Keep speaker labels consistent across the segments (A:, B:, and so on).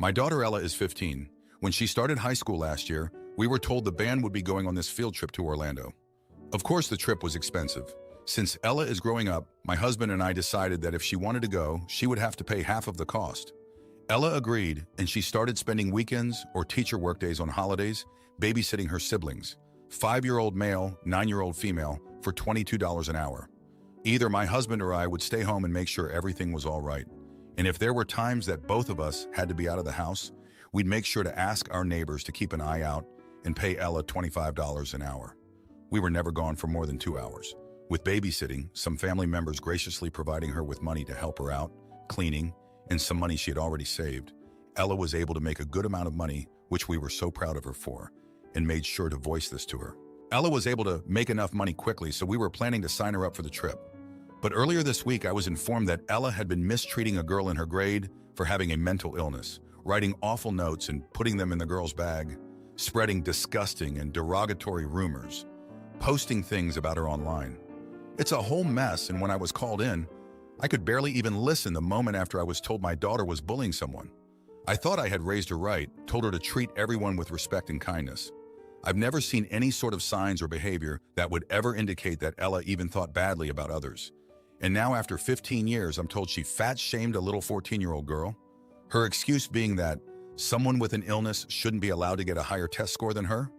A: My daughter Ella is 15. When she started high school last year, we were told the band would be going on this field trip to Orlando. Of course, the trip was expensive. Since Ella is growing up, my husband and I decided that if she wanted to go, she would have to pay half of the cost. Ella agreed, and she started spending weekends or teacher workdays on holidays, babysitting her siblings, 5-year-old male, 9-year-old female, for $22 an hour. Either my husband or I would stay home and make sure everything was all right. And if there were times that both of us had to be out of the house, we'd make sure to ask our neighbors to keep an eye out and pay Ella $25 an hour. We were never gone for more than 2 hours. With babysitting, some family members graciously providing her with money to help her out, cleaning, and some money she had already saved, Ella was able to make a good amount of money, which we were so proud of her for, and made sure to voice this to her. Ella was able to make enough money quickly, so we were planning to sign her up for the trip. But earlier this week, I was informed that Ella had been mistreating a girl in her grade for having a mental illness, writing awful notes and putting them in the girl's bag, spreading disgusting and derogatory rumors, posting things about her online. It's a whole mess, and when I was called in, I could barely even listen the moment after I was told my daughter was bullying someone. I thought I had raised her right, told her to treat everyone with respect and kindness. I've never seen any sort of signs or behavior that would ever indicate that Ella even thought badly about others. And now after 15 years, I'm told she fat-shamed a little 14-year-old girl. Her excuse being that someone with an illness shouldn't be allowed to get a higher test score than her.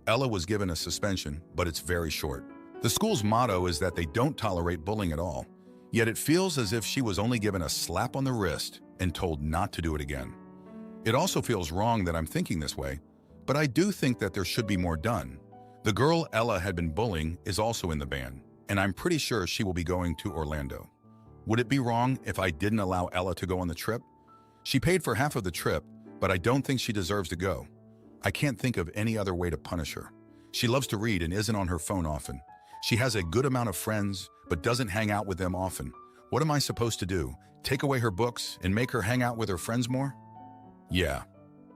A: Ella was given a suspension, but it's very short. The school's motto is that they don't tolerate bullying at all, yet it feels as if she was only given a slap on the wrist and told not to do it again. It also feels wrong that I'm thinking this way, but I do think that there should be more done. The girl Ella had been bullying is also in the band, and I'm pretty sure she will be going to Orlando. Would it be wrong if I didn't allow Ella to go on the trip? She paid for half of the trip, but I don't think she deserves to go. I can't think of any other way to punish her. She loves to read and isn't on her phone often. She has a good amount of friends, but doesn't hang out with them often. What am I supposed to do? Take away her books and make her hang out with her friends more? Yeah,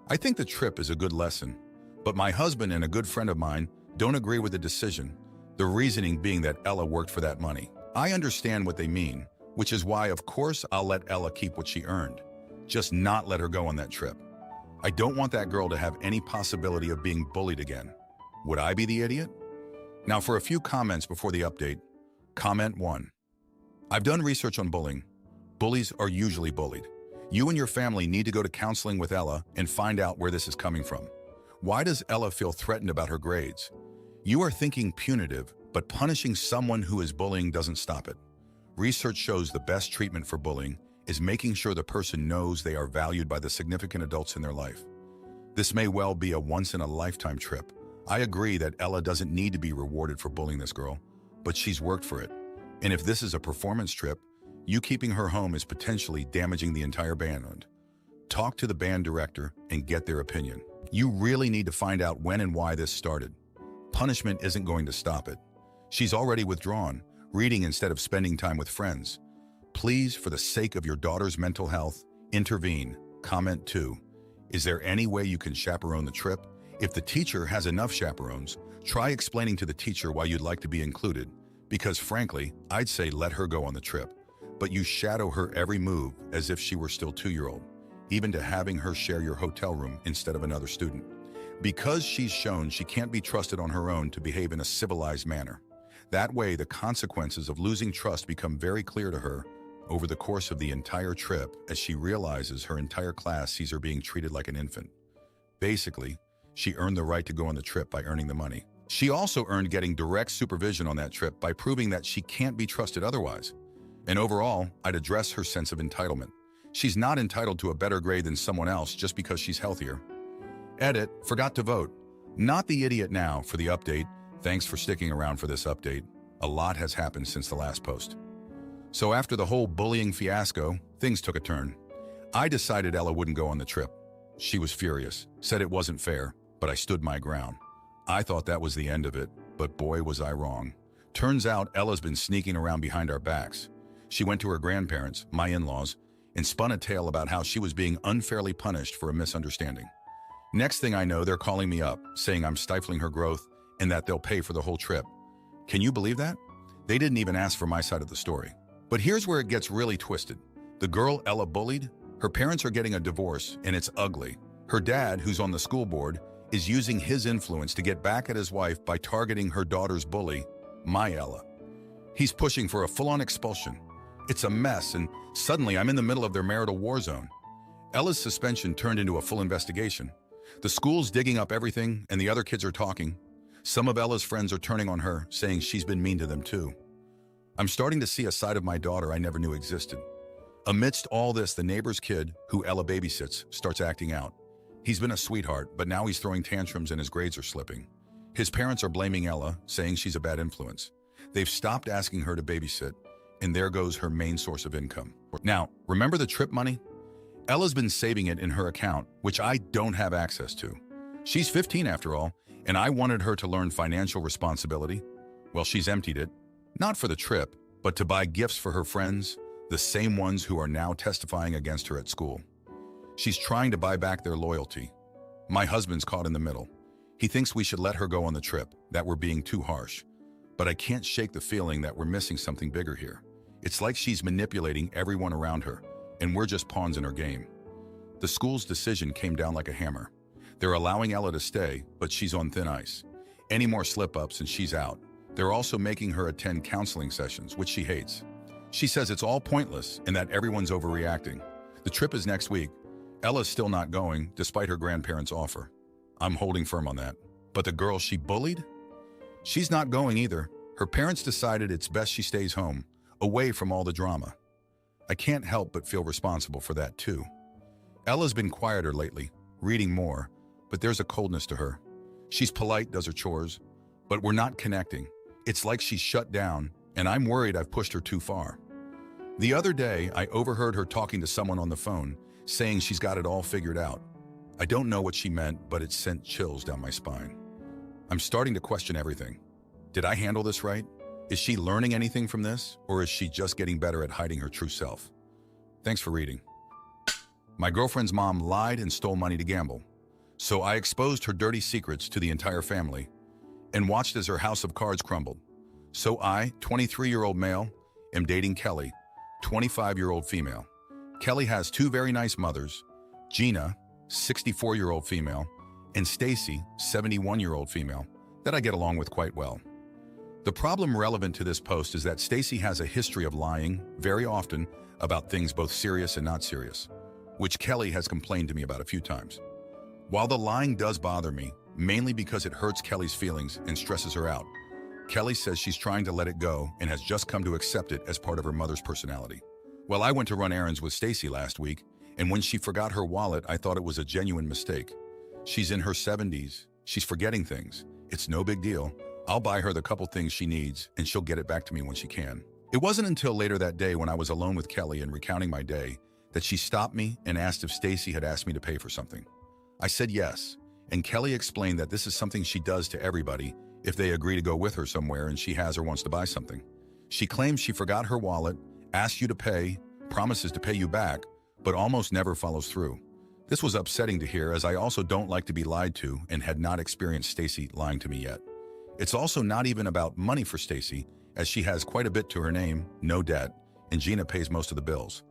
A: I think the trip is a good lesson, but my husband and a good friend of mine don't agree with the decision, the reasoning being that Ella worked for that money. I understand what they mean, which is why, of course, I'll let Ella keep what she earned, just not let her go on that trip. I don't want that girl to have any possibility of being bullied again. Would I be the idiot? Now for a few comments before the update. Comment 1. I've done research on bullying. Bullies are usually bullied. You and your family need to go to counseling with Ella and find out where this is coming from. Why does Ella feel threatened about her grades? You are thinking punitive, but punishing someone who is bullying doesn't stop it. Research shows the best treatment for bullying is making sure the person knows they are valued by the significant adults in their life. This may well be a once-in-a-lifetime trip. I agree that Ella doesn't need to be rewarded for bullying this girl, but she's worked for it. And if this is a performance trip, you keeping her home is potentially damaging the entire band. Talk to the band director and get their opinion. You really need to find out when and why this started. Punishment isn't going to stop it. She's already withdrawn, reading instead of spending time with friends. Please, for the sake of your daughter's mental health, intervene. Comment 2. Is there any way you can chaperone the trip? If the teacher has enough chaperones, try explaining to the teacher why you'd like to be included, because frankly, I'd say let her go on the trip, but you shadow her every move as if she were still 2-year-old, even to having her share your hotel room instead of another student. Because she's shown she can't be trusted on her own to behave in a civilized manner. That way, the consequences of losing trust become very clear to her over the course of the entire trip as she realizes her entire class sees her being treated like an infant. Basically, she earned the right to go on the trip by earning the money. She also earned getting direct supervision on that trip by proving that she can't be trusted otherwise. And overall, I'd address her sense of entitlement. She's not entitled to a better grade than someone else just because she's healthier. Edit, forgot to vote. Not the idiot now for the update. Thanks for sticking around for this update. A lot has happened since the last post. So after the whole bullying fiasco, things took a turn. I decided Ella wouldn't go on the trip. She was furious, said it wasn't fair, but I stood my ground. I thought that was the end of it, but boy was I wrong. Turns out Ella's been sneaking around behind our backs. She went to her grandparents, my in-laws, and spun a tale about how she was being unfairly punished for a misunderstanding. Next thing I know, they're calling me up, saying I'm stifling her growth and that they'll pay for the whole trip. Can you believe that? They didn't even ask for my side of the story. But here's where it gets really twisted. The girl Ella bullied, Her parents are getting a divorce, and it's ugly. Her dad, who's on the school board, is using his influence to get back at his wife by targeting her daughter's bully, my Ella. He's pushing for a full-on expulsion. It's a mess, and suddenly I'm in the middle of their marital war zone. Ella's suspension turned into a full investigation. The school's digging up everything, and the other kids are talking. Some of Ella's friends are turning on her, saying she's been mean to them too. I'm starting to see a side of my daughter I never knew existed. Amidst all this, the neighbor's kid, who Ella babysits, starts acting out. He's been a sweetheart, but now he's throwing tantrums and his grades are slipping. His parents are blaming Ella, saying she's a bad influence. They've stopped asking her to babysit, and there goes her main source of income. Now, remember the trip money? Ella's been saving it in her account, which I don't have access to. She's 15 after all, and I wanted her to learn financial responsibility. Well, she's emptied it, not for the trip, but to buy gifts for her friends, the same ones who are now testifying against her at school. She's trying to buy back their loyalty. My husband's caught in the middle. He thinks we should let her go on the trip, that we're being too harsh. But I can't shake the feeling that we're missing something bigger here. It's like she's manipulating everyone around her, and we're just pawns in her game. The school's decision came down like a hammer. They're allowing Ella to stay, but she's on thin ice. Any more slip-ups and she's out. They're also making her attend counseling sessions, which she hates. She says it's all pointless and that everyone's overreacting. The trip is next week. Ella's still not going, despite her grandparents' offer. I'm holding firm on that. But the girl she bullied? She's not going either. Her parents decided it's best she stays home, away from all the drama. I can't help but feel responsible for that too. Ella's been quieter lately, reading more, but there's a coldness to her. She's polite, does her chores, but we're not connecting. It's like she's shut down, and I'm worried I've pushed her too far. The other day, I overheard her talking to someone on the phone, saying she's got it all figured out. I don't know what she meant, but it sent chills down my spine. I'm starting to question everything. Did I handle this right? Is she learning anything from this, or is she just getting better at hiding her true self? Thanks for reading. My girlfriend's mom lied and stole money to gamble, so I exposed her dirty secrets to the entire family and watched as her house of cards crumbled. So I, 23-year-old male, am dating Kelly, 25-year-old female. Kelly has two very nice mothers, Gina, 64-year-old female, and Stacy, 71-year-old female, that I get along with quite well. The problem relevant to this post is that Stacy has a history of lying, very often, about things both serious and not serious, which Kelly has complained to me about a few times. While the lying does bother me, mainly because it hurts Kelly's feelings and stresses her out, Kelly says she's trying to let it go and has just come to accept it as part of her mother's personality. Well, I went to run errands with Stacy last week, and when she forgot her wallet, I thought it was a genuine mistake. She's in her 70s. She's forgetting things. It's no big deal. I'll buy her the couple things she needs, and she'll get it back to me when she can. It wasn't until later that day when I was alone with Kelly and recounting my day that she stopped me and asked if Stacy had asked me to pay for something. I said yes, and Kelly explained that this is something she does to everybody if they agree to go with her somewhere and she has or wants to buy something. She claims she forgot her wallet, asks you to pay, promises to pay you back, but almost never follows through. This was upsetting to hear, as I also don't like to be lied to and had not experienced Stacy lying to me yet. It's also not even about money for Stacy, as she has quite a bit to her name, no debt, and Gina pays most of the bills.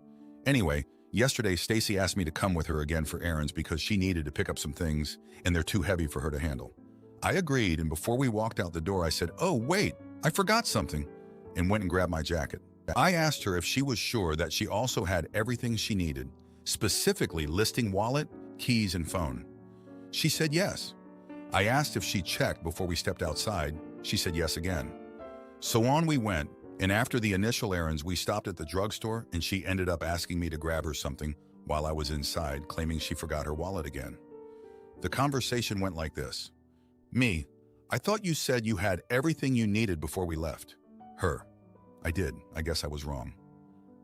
A: Anyway, yesterday Stacy asked me to come with her again for errands because she needed to pick up some things and they're too heavy for her to handle. I agreed, and before we walked out the door, I said, "Oh, wait, I forgot something," and went and grabbed my jacket. I asked her if she was sure that she also had everything she needed, specifically listing wallet, keys, and phone. She said yes. I asked if she checked before we stepped outside. She said yes again. So on we went, and after the initial errands, we stopped at the drugstore, and she ended up asking me to grab her something while I was inside, claiming she forgot her wallet again. The conversation went like this. Me, I thought you said you had everything you needed before we left. Her, I did. I guess I was wrong.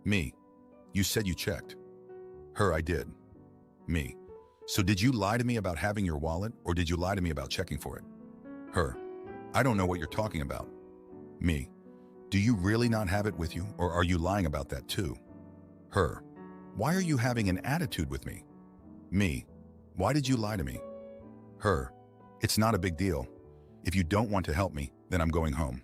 A: Me, you said you checked. Her, I did. Me, so did you lie to me about having your wallet, or did you lie to me about checking for it? Her, I don't know what you're talking about. Me, do you really not have it with you, or are you lying about that too? Her, why are you having an attitude with me? Me, why did you lie to me? Her, it's not a big deal. If you don't want to help me, then I'm going home.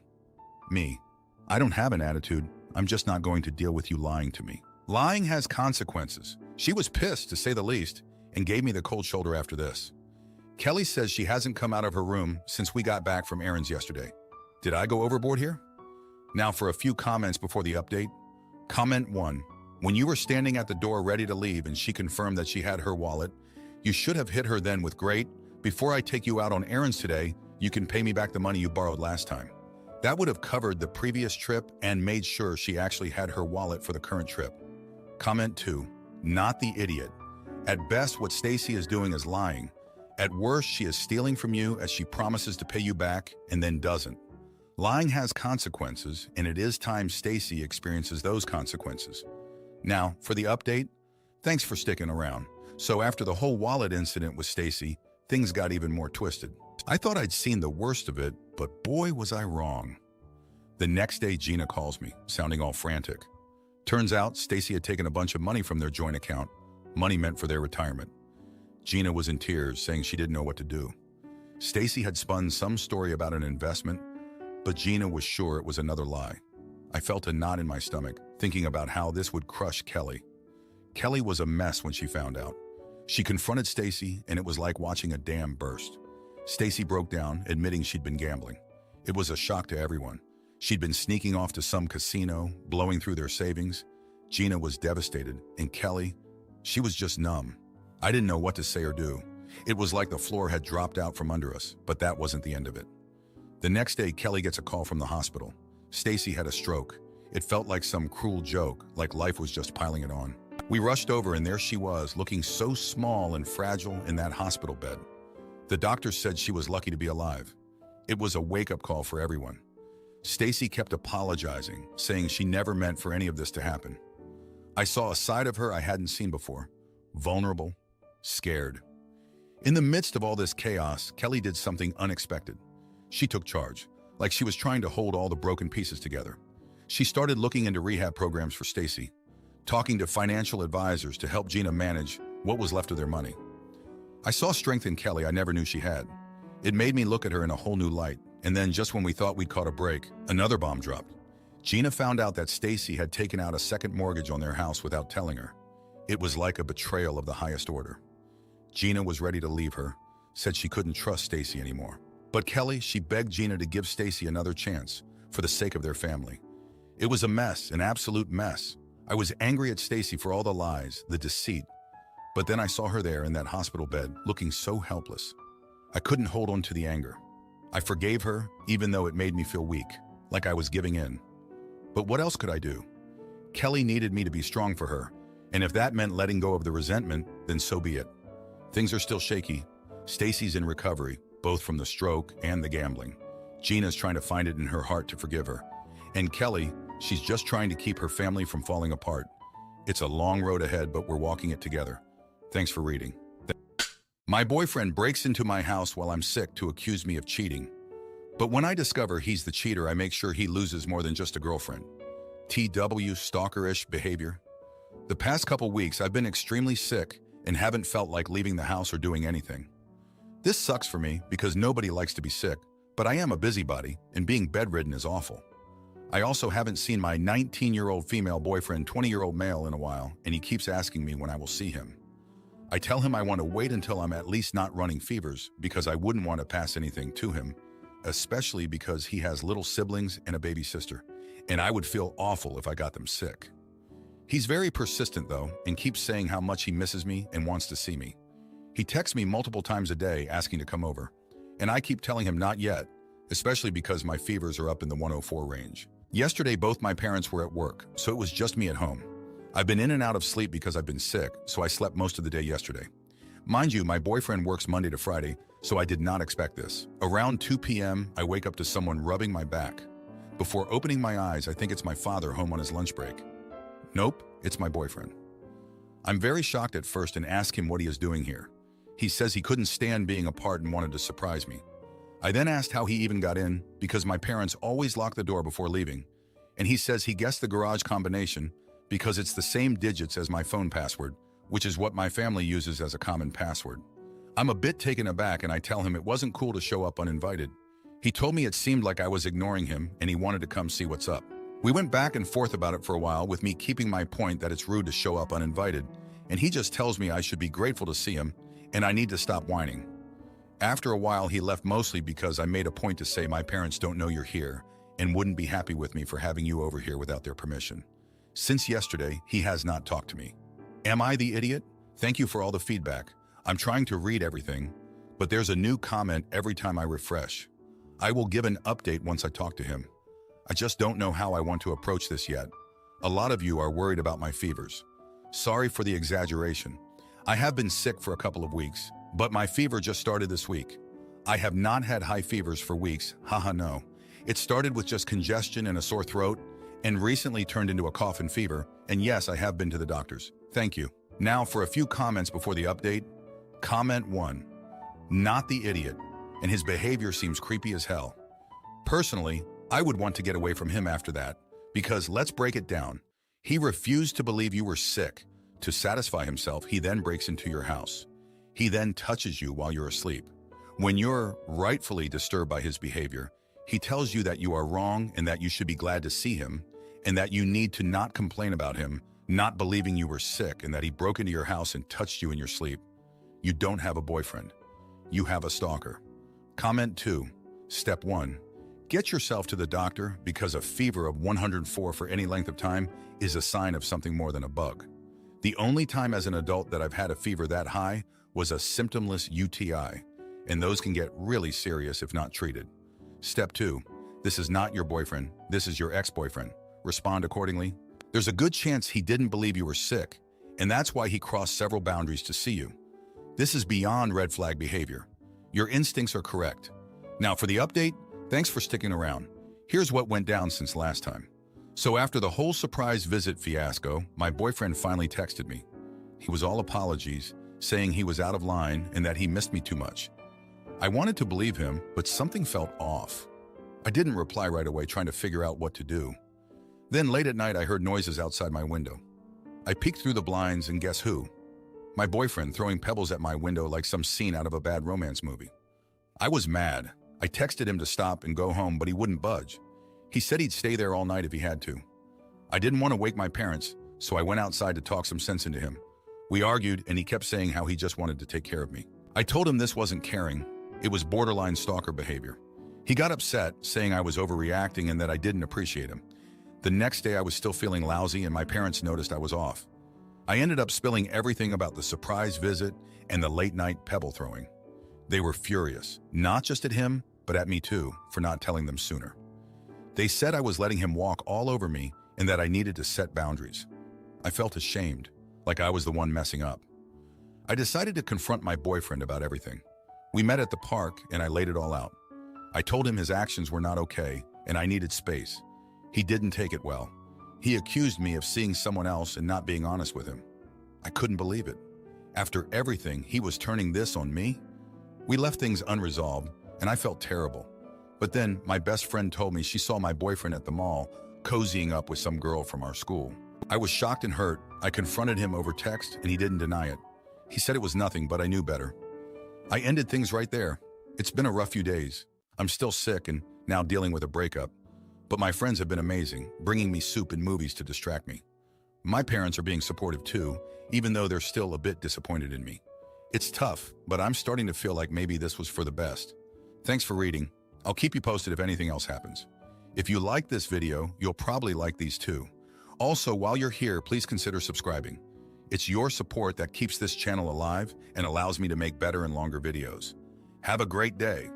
A: Me, I don't have an attitude. I'm just not going to deal with you lying to me. Lying has consequences, She was pissed, to say the least, and gave me the cold shoulder after this. Kelly says she hasn't come out of her room since we got back from errands yesterday. Did I go overboard here? Now for a few comments before the update. Comment 1. When you were standing at the door ready to leave and she confirmed that she had her wallet, you should have hit her then with "Great, before I take you out on errands today, you can pay me back the money you borrowed last time." That would have covered the previous trip and made sure she actually had her wallet for the current trip. Comment 2. Not the idiot. At best, what Stacy is doing is lying. At worst, she is stealing from you as she promises to pay you back and then doesn't. Lying has consequences, and it is time Stacy experiences those consequences. Now, for the update, thanks for sticking around. So after the whole wallet incident with Stacy, things got even more twisted. I thought I'd seen the worst of it, but boy was I wrong. The next day, Gina calls me, sounding all frantic. Turns out, Stacy had taken a bunch of money from their joint account, money meant for their retirement. Gina was in tears, saying she didn't know what to do. Stacy had spun some story about an investment, but Gina was sure it was another lie. I felt a knot in my stomach, thinking about how this would crush Kelly. Kelly was a mess when she found out. She confronted Stacy, and it was like watching a dam burst. Stacy broke down, admitting she'd been gambling. It was a shock to everyone. She'd been sneaking off to some casino, blowing through their savings. Gina was devastated, and Kelly, she was just numb. I didn't know what to say or do. It was like the floor had dropped out from under us, but that wasn't the end of it. The next day, Kelly gets a call from the hospital. Stacy had a stroke. It felt like some cruel joke, like life was just piling it on. We rushed over, and there she was, looking so small and fragile in that hospital bed. The doctor said she was lucky to be alive. It was a wake-up call for everyone. Stacy kept apologizing, saying she never meant for any of this to happen. I saw a side of her I hadn't seen before. Vulnerable, scared. In the midst of all this chaos, Kelly did something unexpected. She took charge, like she was trying to hold all the broken pieces together. She started looking into rehab programs for Stacy, talking to financial advisors to help Gina manage what was left of their money. I saw strength in Kelly I never knew she had. It made me look at her in a whole new light, and then just when we thought we'd caught a break, another bomb dropped. Gina found out that Stacy had taken out a second mortgage on their house without telling her. It was like a betrayal of the highest order. Gina was ready to leave her, said she couldn't trust Stacy anymore. But Kelly, she begged Gina to give Stacy another chance for the sake of their family. It was a mess, an absolute mess. I was angry at Stacy for all the lies, the deceit. But then I saw her there in that hospital bed, looking so helpless. I couldn't hold on to the anger. I forgave her, even though it made me feel weak, like I was giving in. But what else could I do? Kelly needed me to be strong for her, and if that meant letting go of the resentment, then so be it. Things are still shaky. Stacy's in recovery, both from the stroke and the gambling. Gina's trying to find it in her heart to forgive her. And Kelly, she's just trying to keep her family from falling apart. It's a long road ahead, but we're walking it together. Thanks for reading. My boyfriend breaks into my house while I'm sick to accuse me of cheating. But when I discover he's the cheater, I make sure he loses more than just a girlfriend. TW stalkerish behavior. The past couple weeks, I've been extremely sick and haven't felt like leaving the house or doing anything. This sucks for me because nobody likes to be sick, but I am a busybody, and being bedridden is awful. I also haven't seen my 19-year-old female boyfriend, 20-year-old male in a while, and he keeps asking me when I will see him. I tell him I want to wait until I'm at least not running fevers because I wouldn't want to pass anything to him, especially because he has little siblings and a baby sister, and I would feel awful if I got them sick. He's very persistent though, and keeps saying how much he misses me and wants to see me. He texts me multiple times a day asking to come over, and I keep telling him not yet, especially because my fevers are up in the 104 range. Yesterday, both my parents were at work, so it was just me at home. I've been in and out of sleep because I've been sick, so I slept most of the day yesterday. Mind you, my boyfriend works Monday to Friday, so I did not expect this. Around 2 p.m., I wake up to someone rubbing my back. Before opening my eyes, I think it's my father home on his lunch break. Nope, it's my boyfriend. I'm very shocked at first and ask him what he is doing here. He says he couldn't stand being apart and wanted to surprise me. I then asked how he even got in because my parents always lock the door before leaving, and he says he guessed the garage combination because it's the same digits as my phone password, which is what my family uses as a common password. I'm a bit taken aback and I tell him it wasn't cool to show up uninvited. He told me it seemed like I was ignoring him and he wanted to come see what's up. We went back and forth about it for a while, with me keeping my point that it's rude to show up uninvited, and he just tells me I should be grateful to see him and I need to stop whining. After a while, he left mostly because I made a point to say my parents don't know you're here and wouldn't be happy with me for having you over here without their permission. Since yesterday, he has not talked to me. Am I the idiot? Thank you for all the feedback. I'm trying to read everything, but there's a new comment every time I refresh. I will give an update once I talk to him. I just don't know how I want to approach this yet. A lot of you are worried about my fevers. Sorry for the exaggeration. I have been sick for a couple of weeks, but my fever just started this week. I have not had high fevers for weeks, haha no. It started with just congestion and a sore throat, and recently turned into a cough and fever, and yes, I have been to the doctors. Thank you. Now for a few comments before the update. Comment 1. Not the idiot, and his behavior seems creepy as hell. Personally, I would want to get away from him after that, because let's break it down. He refused to believe you were sick. To satisfy himself, he then breaks into your house. He then touches you while you're asleep. When you're rightfully disturbed by his behavior, he tells you that you are wrong and that you should be glad to see him, and that you need to not complain about him, not believing you were sick and that he broke into your house and touched you in your sleep. You don't have a boyfriend. You have a stalker. Comment 2. Step 1. Get yourself to the doctor because a fever of 104 for any length of time is a sign of something more than a bug. The only time as an adult that I've had a fever that high was a symptomless UTI, and those can get really serious if not treated. Step 2. This is not your boyfriend. This is your ex-boyfriend. Respond accordingly. There's a good chance he didn't believe you were sick, and that's why he crossed several boundaries to see you. This is beyond red flag behavior. Your instincts are correct. Now for the update, thanks for sticking around. Here's what went down since last time. So after the whole surprise visit fiasco, my boyfriend finally texted me. He was all apologies, saying he was out of line and that he missed me too much. I wanted to believe him, but something felt off. I didn't reply right away, trying to figure out what to do. Then late at night, I heard noises outside my window. I peeked through the blinds and guess who? My boyfriend throwing pebbles at my window like some scene out of a bad romance movie. I was mad. I texted him to stop and go home, but he wouldn't budge. He said he'd stay there all night if he had to. I didn't want to wake my parents, so I went outside to talk some sense into him. We argued, and he kept saying how he just wanted to take care of me. I told him this wasn't caring. It was borderline stalker behavior. He got upset, saying I was overreacting and that I didn't appreciate him. The next day, I was still feeling lousy, and my parents noticed I was off. I ended up spilling everything about the surprise visit and the late-night pebble throwing. They were furious, not just at him, but at me too, for not telling them sooner. They said I was letting him walk all over me and that I needed to set boundaries. I felt ashamed, like I was the one messing up. I decided to confront my boyfriend about everything. We met at the park and I laid it all out. I told him his actions were not okay and I needed space. He didn't take it well. He accused me of seeing someone else and not being honest with him. I couldn't believe it. After everything, he was turning this on me? We left things unresolved, and I felt terrible. But then my best friend told me she saw my boyfriend at the mall, cozying up with some girl from our school. I was shocked and hurt. I confronted him over text, and he didn't deny it. He said it was nothing, but I knew better. I ended things right there. It's been a rough few days. I'm still sick and now dealing with a breakup. But my friends have been amazing, bringing me soup and movies to distract me. My parents are being supportive too, even though they're still a bit disappointed in me. It's tough, but I'm starting to feel like maybe this was for the best. Thanks for reading. I'll keep you posted if anything else happens. If you like this video, you'll probably like these too. Also, while you're here, please consider subscribing. It's your support that keeps this channel alive and allows me to make better and longer videos. Have a great day.